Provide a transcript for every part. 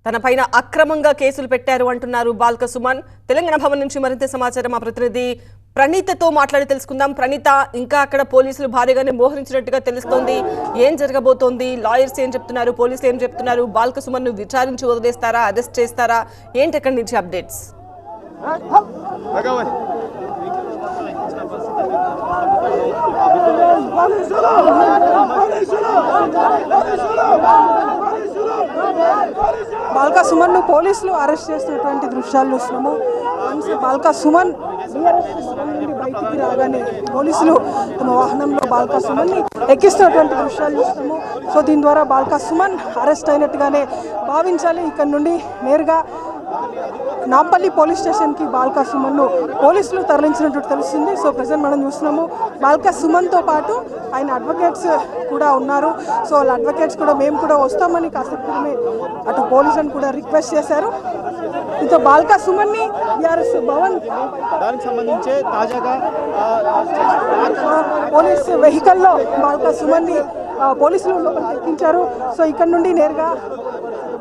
తనపైన అక్రమంగా కేసులు పెట్టారు అంటున్నారు బాల్క సుమన్. తెలంగాణ భవన్ నుంచి మరింత సమాచారం మా ప్రతినిధి ప్రణీతతో మాట్లాడి తెలుసుకుందాం. ప్రణీత, ఇంకా అక్కడ పోలీసులు భారీగానే మోహరించినట్టుగా తెలుస్తోంది. ఏం జరగబోతోంది? లాయర్స్ ఏం చెప్తున్నారు? పోలీసులు ఏం చెప్తున్నారు? బాల్క సుమన్ ను విచారించి వదిలేస్తారా, అరెస్ట్ చేస్తారా? ఏంటి అక్కడి నుంచి అప్డేట్స్? బాల్క సుమన్ ను పోలీసులు అరెస్ట్ చేసినటువంటి దృశ్యాలు చూస్తున్నాము. బాల్క సుమన్ బయటికి రాగానే పోలీసులు తమ వాహనంలో బాల్క సుమన్ ని ఎక్కిస్తున్నటువంటి దృశ్యాలు చూస్తున్నాము. సో దీని ద్వారా బాల్క సుమన్ అరెస్ట్ అయినట్టుగానే భావించాలి. ఇక్కడ నుండి నేరుగా నాంపల్లి పోలీస్ స్టేషన్కి బాల్క సుమన్ను పోలీసులు తరలించినట్టు తెలుస్తుంది. సో ప్రజెంట్ మనం చూస్తున్నాము బాల్క సుమన్తో పాటు ఆయన అడ్వకేట్స్ కూడా ఉన్నారు. సో వాళ్ళ అడ్వకేట్స్ కూడా మేము కూడా వస్తామని కాసేపు అటు పోలీసులను కూడా రిక్వెస్ట్ చేశారు. ఇంతో బాల్క సుమన్ని బీఆర్ఎస్ భవన్ దానికి సంబంధించి తాజాగా పోలీస్ వెహికల్లో బాల్క సుమన్ని పోలీసులు లోపలికి ఎక్కించారు. సో ఇక్కడ నుండి నేరుగా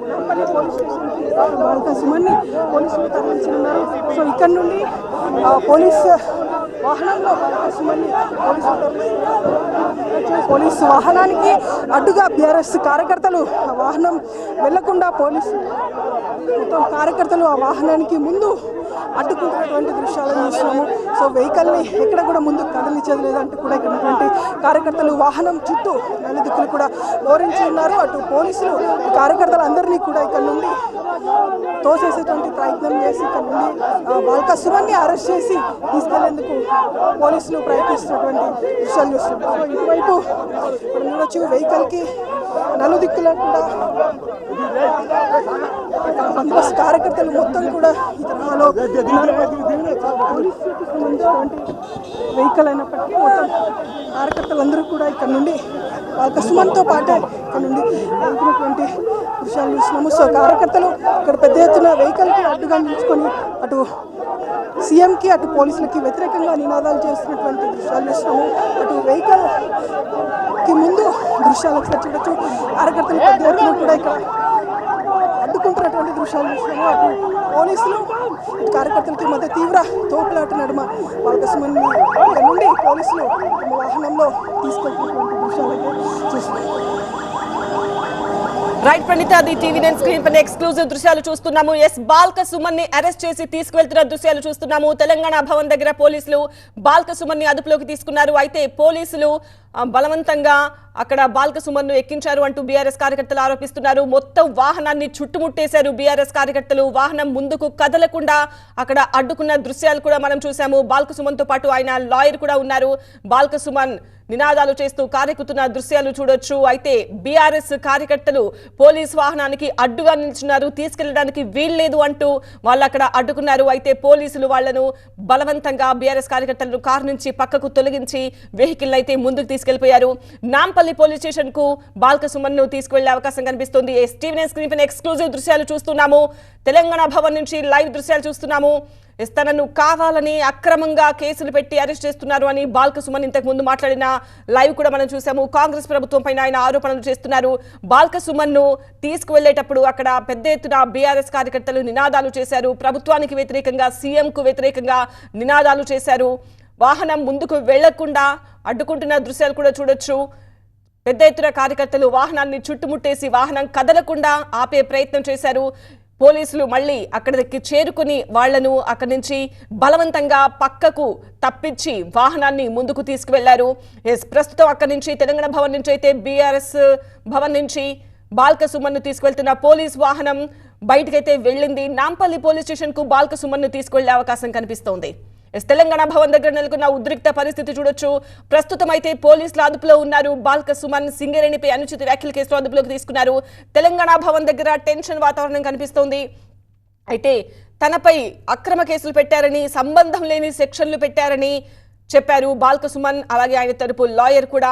నాంపల్లి పోలీస్ స్టేషన్కి బాల్క సుమన్ని పోలీసులు తరలించనున్నారు. సో ఇక్కడ నుండి పోలీస్ వాహనంలో బాల్క సుమన్ని పోలీసు వాహనానికి అడ్డుగా బీఆర్ఎస్ కార్యకర్తలు వాహనం వెళ్లకుండా పోలీసు మొత్తం కార్యకర్తలు ఆ వాహనానికి ముందు అడ్డుకుంటున్నటువంటి దృశ్యాలను చూస్తున్నాము. సో వెహికల్ని ఎక్కడ కూడా ముందుకు కదిలించేది లేదంటూ కూడా ఇక్కడ ఉన్నటువంటి కార్యకర్తలు వాహనం చుట్టూ నలుదిక్కులు కూడా ఓరించి ఉన్నారు. అటు పోలీసులు కార్యకర్తలు అందరినీ కూడా ఇక్కడ నుండి తోసేసేటువంటి ప్రయత్నం చేసి ఇక్కడ నుండి బాల్క సుమన్ని అరెస్ట్ చేసి తీసుకెళ్లేందుకు పోలీసులు ప్రయత్నిస్తున్నటువంటి దృశ్యాలు చూస్తున్నాం. సో ఇటువైపు ఇప్పుడు చూడొచ్చు వెహికల్కి నలుదిక్కులో కూడా కార్యకర్తలు మొత్తం కూడా ఈ తరహాలో వెహికల్ అయినప్పటికీ మొత్తం కార్యకర్తలందరూ కూడా ఇక్కడ నుండి బాల్క సుమన్తో పాటే ఇక్కడ నుండి వెళ్తున్నటువంటి దృశ్యాలు చూస్తున్నాము. సో కార్యకర్తలు ఇక్కడ పెద్ద ఎత్తున వెహికల్కి అడ్డుగా నిలుచుకొని అటు సీఎంకి అటు పోలీసులకి వ్యతిరేకంగా నినాదాలు చేస్తున్నటువంటి దృశ్యాలు చూస్తున్నాము. అటు వెహికల్కి ముందు దృశ్యాలు ఒకసారి చూడొచ్చు. కార్యకర్తలు పెద్ద ఎత్తున కూడా ఇక్కడ అడ్డుకుంటున్నటువంటి దృశ్యాలు చూస్తున్నాము. అటు పోలీసులు కార్యకర్తలకి మధ్య తీవ్ర తోపులాట నడుమ బాల్క సుమన్ని ఇక్కడ నుండి పోలీసులు వాహనంలో తీసుకెళ్తున్నటువంటి దృశ్యాలు చూస్తున్నాము. రైట్ ప్రణీత, అది టీవీ9 స్క్రీన్ పైన ఎక్స్క్లూజివ్ దృశ్యాలు చూస్తున్నాము. ఎస్, బాల్క సుమన్ ని అరెస్ట్ చేసి తీసుకువెళ్తున్న దృశ్యాలు చూస్తున్నాము. తెలంగాణ భవన్ దగ్గర పోలీసులు బాల్క సుమన్ ని అదుపులోకి తీసుకున్నారు. అయితే పోలీసులు బలవంతంగా అక్కడ బాల్క సుమన్ ను ఎక్కించారు అంటూ బీఆర్ఎస్ కార్యకర్తలు ఆరోపిస్తున్నారు. మొత్తం వాహనాన్ని చుట్టుముట్టేశారు బీఆర్ఎస్ కార్యకర్తలు. వాహనం ముందుకు కదలకుండా అక్కడ అడ్డుకున్న దృశ్యాలు కూడా మనం చూసాము. బాల్క సుమన్ తో పాటు ఆయన లాయర్ కూడా ఉన్నారు. బాల్క సుమన్ నినాదాలు చేస్తూ కారెక్కుతున్న దృశ్యాలు చూడొచ్చు. అయితే బీఆర్ఎస్ కార్యకర్తలు పోలీస్ వాహనానికి అడ్డుగా నిల్చున్నారు. తీసుకెళ్లడానికి వీల్లేదు అంటూ వాళ్ళు అక్కడ అడ్డుకున్నారు. అయితే పోలీసులు వాళ్లను బలవంతంగా బీఆర్ఎస్ కార్యకర్తలను కారు నుంచి పక్కకు తొలగించి వెహికల్ అయితే ముందుకు తీసుకెళ్లిపోయారు. నాంపల్లి పోలీస్ స్టేషన్ కు బాల్క సుమన్ ను తీసుకువెళ్లే అవకాశం కనిపిస్తుంది. టీవీ9 స్క్రీన్ పైన ఎక్స్క్లూజివ్ దృశ్యాలు చూస్తున్నాము. తెలంగాణ భవన్ నుంచి లైవ్ దృశ్యాలు చూస్తున్నాము. తనను కావాలని అక్రమంగా కేసులు పెట్టి అరెస్ట్ చేస్తున్నారు అని బాల్క సుమన్ ఇంతకు ముందు మాట్లాడిన లైవ్ కూడా మనం చూసాము. కాంగ్రెస్ ప్రభుత్వం పైన ఆయన ఆరోపణలు చేస్తున్నారు. బాల్క సుమన్ ను తీసుకువెళ్లేటప్పుడు అక్కడ పెద్ద ఎత్తున బీఆర్ఎస్ కార్యకర్తలు నినాదాలు చేశారు. ప్రభుత్వానికి వ్యతిరేకంగా, సీఎం కు వ్యతిరేకంగా నినాదాలు చేశారు. వాహనం ముందుకు వెళ్లకుండా అడ్డుకుంటున్న దృశ్యాలు కూడా చూడొచ్చు. పెద్ద ఎత్తున కార్యకర్తలు వాహనాన్ని చుట్టుముట్టేసి వాహనం కదలకుండా ఆపే ప్రయత్నం చేశారు. పోలీసులు మళ్ళీ అక్కడికి చేరుకుని వాళ్లను అక్కడి నుంచి బలవంతంగా పక్కకు తప్పించి వాహనాన్ని ముందుకు తీసుకువెళ్లారు. ప్రస్తుతం అక్కడి నుంచి తెలంగాణ భవన్ నుంచి అయితే బీఆర్ఎస్ భవన్ నుంచి బాల్క సుమన్ ను తీసుకువెళ్తున్న పోలీస్ వాహనం బయటకైతే వెళ్ళింది. నాంపల్లి పోలీస్ స్టేషన్ కు బాల్క సుమన్ ను తీసుకువెళ్లే అవకాశం కనిపిస్తోంది. తెలంగాణ భవన్ దగ్గర నెలకొన్న ఉద్రిక్త పరిస్థితి చూడొచ్చు. ప్రస్తుతం అయితే పోలీసుల అదుపులో ఉన్నారు. బాల్క సుమన్ సింగరేణిపై అనుచిత వ్యాఖ్యల కేసులో అదుపులోకి తీసుకున్నారు. తెలంగాణ భవన్ దగ్గర టెన్షన్ వాతావరణం కనిపిస్తోంది. అయితే తనపై అక్రమ కేసులు పెట్టారని, సంబంధం లేని సెక్షన్లు పెట్టారని చెప్పారు బాల్క సుమన్. అలాగే ఆయన తరపు లాయర్ కూడా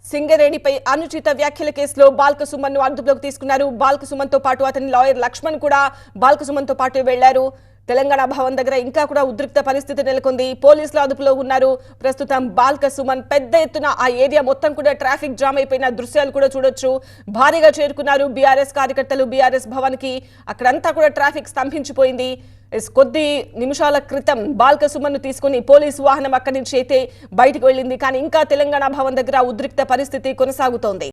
సింగరేణిపై అనుచిత వ్యాఖ్యల కేసులో బాల్క సుమన్ ను అదుపులోకి తీసుకున్నారు. బాల్క సుమన్ తో పాటు అతని లాయర్ లక్ష్మణ్ కూడా బాల్క సుమన్ తో పాటు వెళ్లారు. తెలంగాణ భవన్ దగ్గర ఇంకా కూడా ఉద్రిక్త పరిస్థితి నెలకొంది. పోలీసుల అదుపులో ఉన్నారు ప్రస్తుతం బాల్క సుమన్. పెద్ద ఎత్తున ఆ ఏరియా మొత్తం కూడా ట్రాఫిక్ జామ్ అయిపోయిన దృశ్యాలు కూడా చూడొచ్చు. భారీగా చేరుకున్నారు బీఆర్ఎస్ కార్యకర్తలు బీఆర్ఎస్ భవన్ కి. అక్కడంతా కూడా ట్రాఫిక్ స్తంభించిపోయింది. కొద్ది నిమిషాల క్రితం బాల్క సుమన్ ను తీసుకుని పోలీసు వాహనం అక్కడి నుంచి అయితే బయటకు వెళ్ళింది. కానీ ఇంకా తెలంగాణ భవన్ దగ్గర ఉద్రిక్త పరిస్థితి కొనసాగుతోంది.